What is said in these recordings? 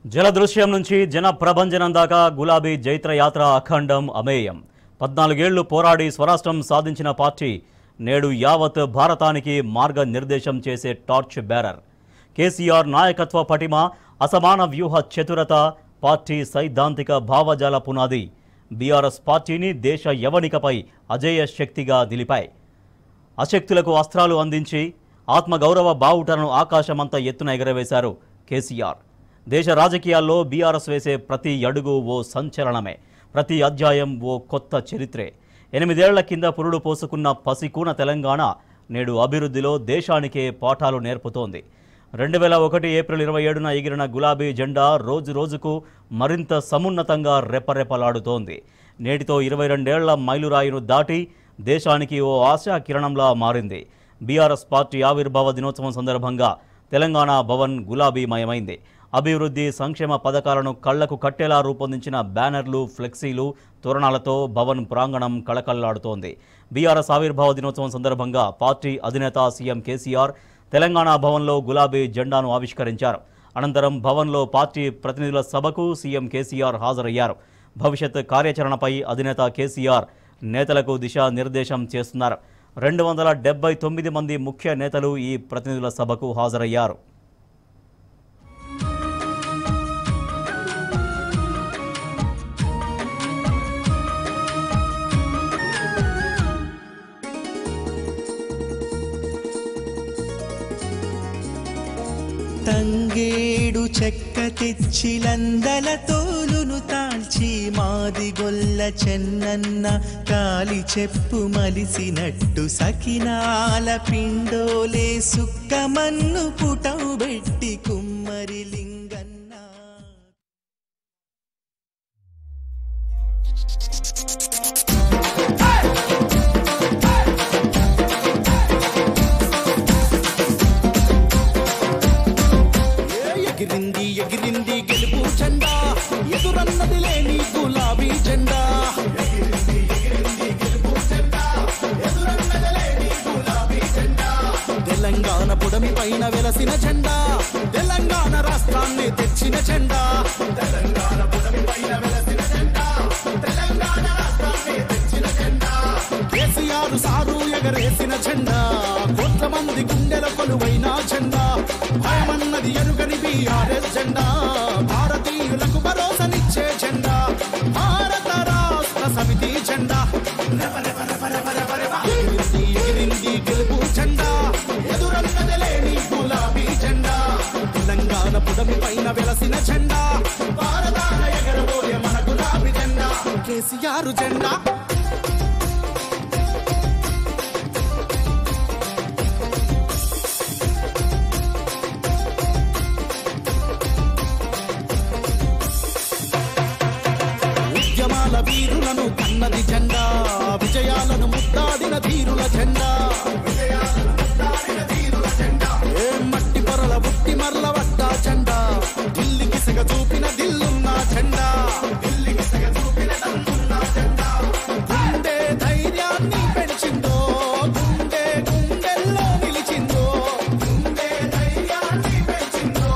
జలదృశ్యం నుంచి జన ప్రభంజనం దాకా గులాబీ జైత్రయాత్ర అఖండం అమేయం. 14 ఏళ్లు పోరాడి స్వరాష్ట్రం సాధించిన పార్టీ నేడు యావత్ భారతానికి మార్గనిర్దేశం చేసే టార్చ్ బేరర్. కేసీఆర్ నాయకత్వ పటిమ, అసమాన వ్యూహ చతురత, పార్టీ సైద్ధాంతిక భావజాల పునాది బీఆర్ఎస్ పార్టీని దేశ యవనికపై అజేయ శక్తిగా నిలిపాయి. అశక్తులకు అస్త్రాలు అందించి ఆత్మగౌరవ బావుటను ఆకాశమంతా ఎత్తున ఎగరవేశారు కేసీఆర్. దేశ రాజకీయాల్లో బీఆర్ఎస్ వేసే ప్రతి అడుగు ఓ సంచలనమే, ప్రతి అధ్యాయం ఓ కొత్త చరిత్రే. 8 ఏళ్ల కింద పురుడు పోసుకున్న పసికూన తెలంగాణ నేడు అభివృద్ధిలో దేశానికే పాఠాలు నేర్పుతోంది. 2001 ఏప్రిల్ 27న ఎగిరిన గులాబీ జెండా రోజు రోజుకు మరింత సమున్నతంగా రెపరెపలాడుతోంది. నేటితో 22 ఏళ్ల మైలురాయిను దాటి దేశానికి ఓ ఆశా కిరణంలా మారింది. బీఆర్ఎస్ పార్టీ ఆవిర్భావ దినోత్సవం సందర్భంగా తెలంగాణ భవన్ గులాబీమయమైంది. అభివృద్ధి సంక్షేమ పథకాలను కళ్లకు కట్టేలా రూపొందించిన బ్యానర్లు, ఫ్లెక్సీలు, తోరణాలతో భవన్ ప్రాంగణం కళకళ్లాడుతోంది. బీఆర్ఎస్ ఆవిర్భావ దినోత్సవం సందర్భంగా పార్టీ అధినేత సీఎం కేసీఆర్ తెలంగాణ భవన్లో గులాబీ జెండాను ఆవిష్కరించారు. అనంతరం భవన్లో పార్టీ ప్రతినిధుల సభకు సీఎం కేసీఆర్ హాజరయ్యారు. భవిష్యత్ కార్యాచరణపై అధినేత కేసీఆర్ నేతలకు దిశానిర్దేశం చేస్తున్నారు. 279 మంది ముఖ్య నేతలు ఈ ప్రతినిధుల సభకు హాజరయ్యారు. తంగేడు చెక్క తెచ్చి లందల తోలును తాల్చి మాదిగొల్ల చెన్నన్న కాలి చెప్పు మలిసినట్టు సకినాల పిండోలే సుక్కమన్ను పుటం పెట్టి కుమ్మరి లింగన్న. ఎగిరింది ఎగిరింది గెలుపు జెండా, ఎదురన్నది లేని గులాబీ జెండా. ఎగిరింది ఎగిరింది గెలుపు జెండా, ఎదురన్నది లేని గులాబీ జెండా. తెలంగాణ పుడమి పైన వెలసిన జెండా, తెలంగాణ రాష్ట్రాన్ని తెచ్చిన జెండా. తెలంగాణ పుడమి పైన వెలసిన జెండా, తెలంగాణ రాష్ట్రాన్ని తెచ్చిన జెండా. కేసీఆర్ సారు ఎగరేసిన జెండా, కోట్ల మంది గుండెల కొలువైన జెండా. భయమన్నది ఎరుగని బీఆర్ఎస్ జెండా, భారతీయులకు భరోసనిచ్చే జెండా. భారత రాష్ట్ర సమితి జెండా. ఎగిరింది ఎగిరింది గెలుపు జెండా, ఎదురన్నది లేని గులాబీ జెండా. తెలంగాణ పుడమి పైన వెలసిన జెండా, భారతాన ఎగరబోయే మన గులాబీ జెండా. కేసీఆర్ జెండా. ఉద్యమాల వీరులను కన్నది జెండా, విజయాలను ముద్దాడిన ధీరుల జెండా. ఏ మట్టి పొరల బుట్టి మరల వట్ట జెండా, ఢిల్లీకి సెగ చూపిన దిల్లున్న జెండా. గుండె ధైర్యాన్ని పెంచిందో, గుండె గుండెల్లో నిలిచిందో. గుండె ధైర్యాన్ని పెంచిందో,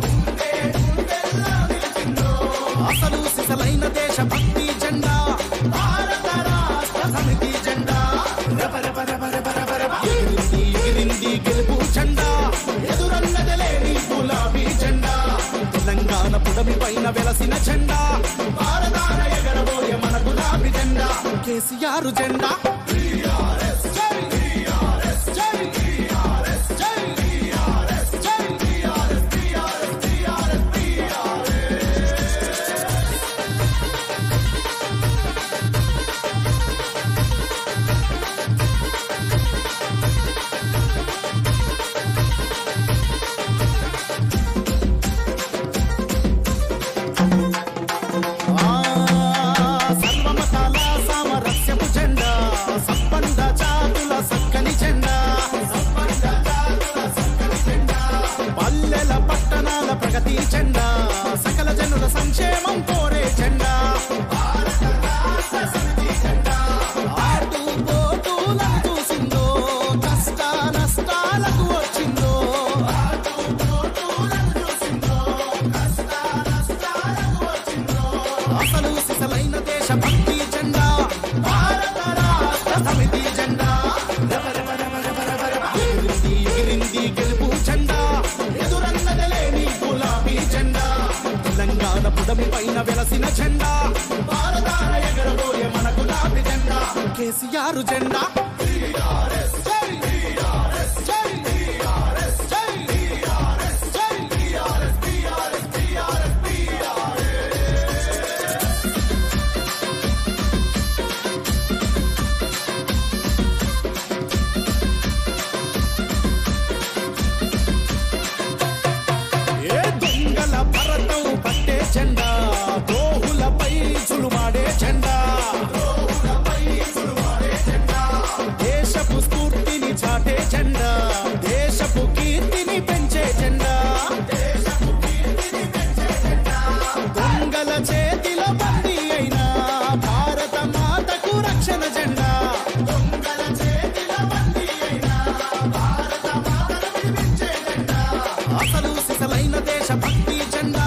గుండె గుండెల్లో నిలిచిందో. అసలు సిసలైన దేశభక్తి జెండా, భారత రాష్ట్ర సమితి జెండా. ఎగిరింది ఎగిరింది గెలుపు జెండా, ఎదురన్నది లేని గులాబీ జెండా. తెలంగాణ పుడమి పైన వెలసిన జెండా, భారతాన ఎగరబోయే మన గులాబీ జెండా. కేసీఆర్ జెండా. సర్వమతాల సామరస్యపు జెండా, సంపన్న జాతుల సక్కని జెండా. పల్లెల పట్టణాల ప్రగతి జెండా, సకల జనుల సంక్షేమం కోరే జెండా. ఆటు పోటులను చూసిందో, కష్ట నష్టాలకు వచ్చిందో. ఆటు పోటులను చూసిందో, కష్ట పుడమి పైన వెలసిన జెండా భారతాన ఎగరబోయే మన గులాబీ జెండా కేసీఆర్ జెండా జెండా దోహులపై చులుమాడే జెండా దేశపు స్ఫూర్తిని చాటే జెండా దేశపు కీర్తిని పెంచే జెండా దొంగల చేతిల బందీ అయిన భారత మాతకు రక్షణ జెండా దొంగల చేతిల బందీ అయిన భారత మాతను విడిపించే జెండా అసలు సిసలైన దేశ భక్తి జెండా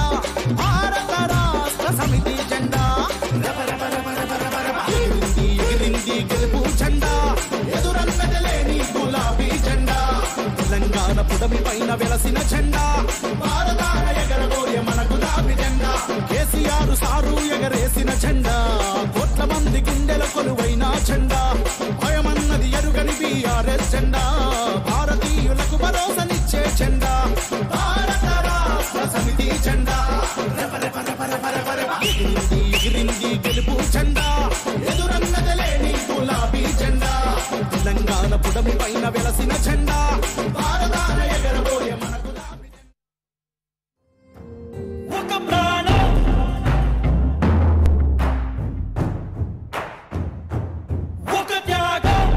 భారత రాష్ట్ర సమితి జెండా ఎగిరింది గెలుపు జెండా ఎదురన్నదలేని గులాబీ జెండా తెలంగాణ పుడమి పైన వెలసిన జెండా భారతాన ఎగరబోయే మన గులాబీ జెండా కేసీఆర్ సారు ఎగరేసిన జెండా కోట్ల మంది గుండెల కొలువైన జెండా భయమన్నది ఎరుగని బీఆర్ఎస్ జెండా భారతీయులకు భరోసనిచ్చే జెండా భారత రాష్ట్ర సమితి జెండా ఎగిరింది గెలుపు జెండా ఎదురన్నదలేని గులాబీ జెండా తెలంగాణ పుడమి పైన వెలసిన జెండా భారతాన ఎగరబోయే మన గులాబీ ఒక ప్రాణం ఒక త్యాగం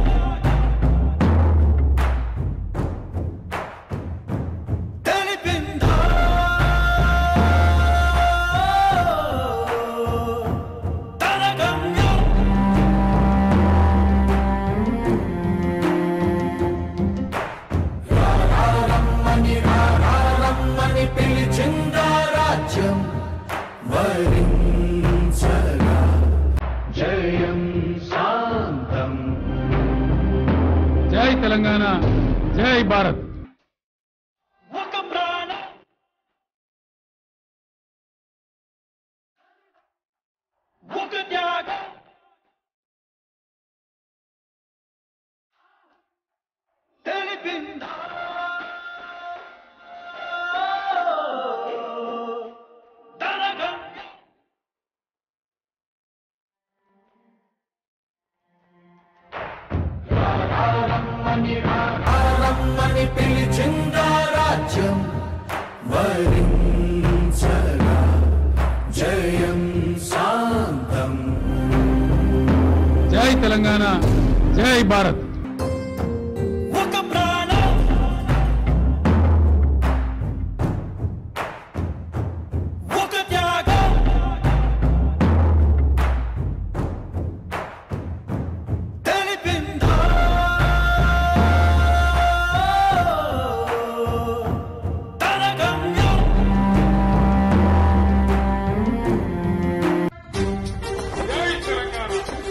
తెలిపిందా పిలిచిందా రాజ్యం వరించగా జయం శాంతం జై తెలంగాణ జై భారత్ ఒక ప్రాణం ఒక త్యాగం తెలిపిందా రమ్మని పిలిచిందా రాజ్యం వరించగా జయం శాంతం జై తెలంగాణ జై భారత్ ఒక ప్రాణం ఒక త్యాగం తెలిపిందా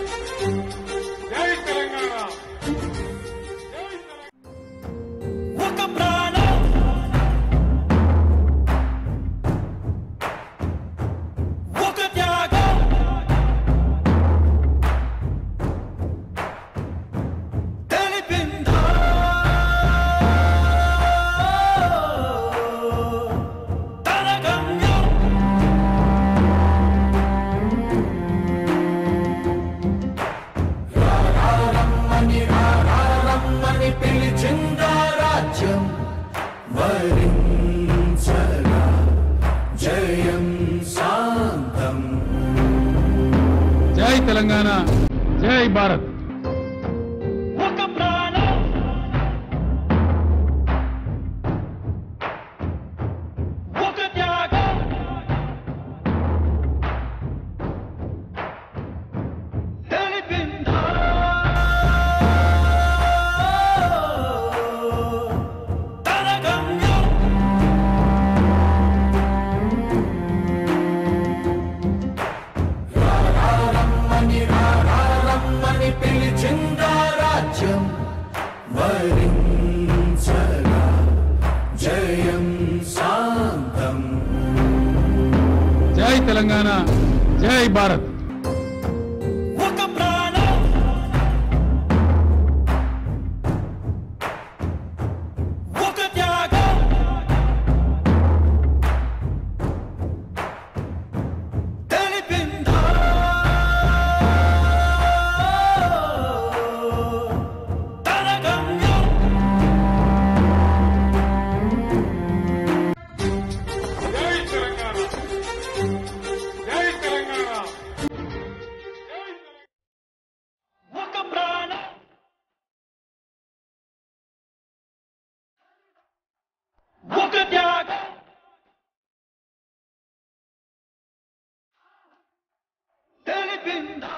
రమ్మని పిలిచిందా రాజ్యం వరించగా జయం శాంతం జై తెలంగాణ జై భారత్ ఒక ప్రాణం ఒక త్యాగం తెలిపిందా రమ్మని పిలిచిందా రాజ్యం వరించగా జయం శాంతం జై తెలంగాణ జై భారత్ ఒక ప్రాణం ఒక త్యాగం తెలిపిందా రమ్మని పిలిచిందా రాజ్యం వరించగా జయం శాంతం జై తెలంగాణ జై భారత్ పిలిచిందా రాజ్యం వరించగా జయం శాంతం జై తెలంగాణ జై భారత్ ఒక ప్రాణం ఒక త్యాగం తెలిపిందా రమ్మని తెలంగాణ జై భారత్ ఒక ప్రాణం ఒక త్యాగం తెలిపిందా తన గమ్యం జై తెలంగాణ జై తెలంగాణ ఒక ప్రాణం ఒక త్యాగం తెలిపిందా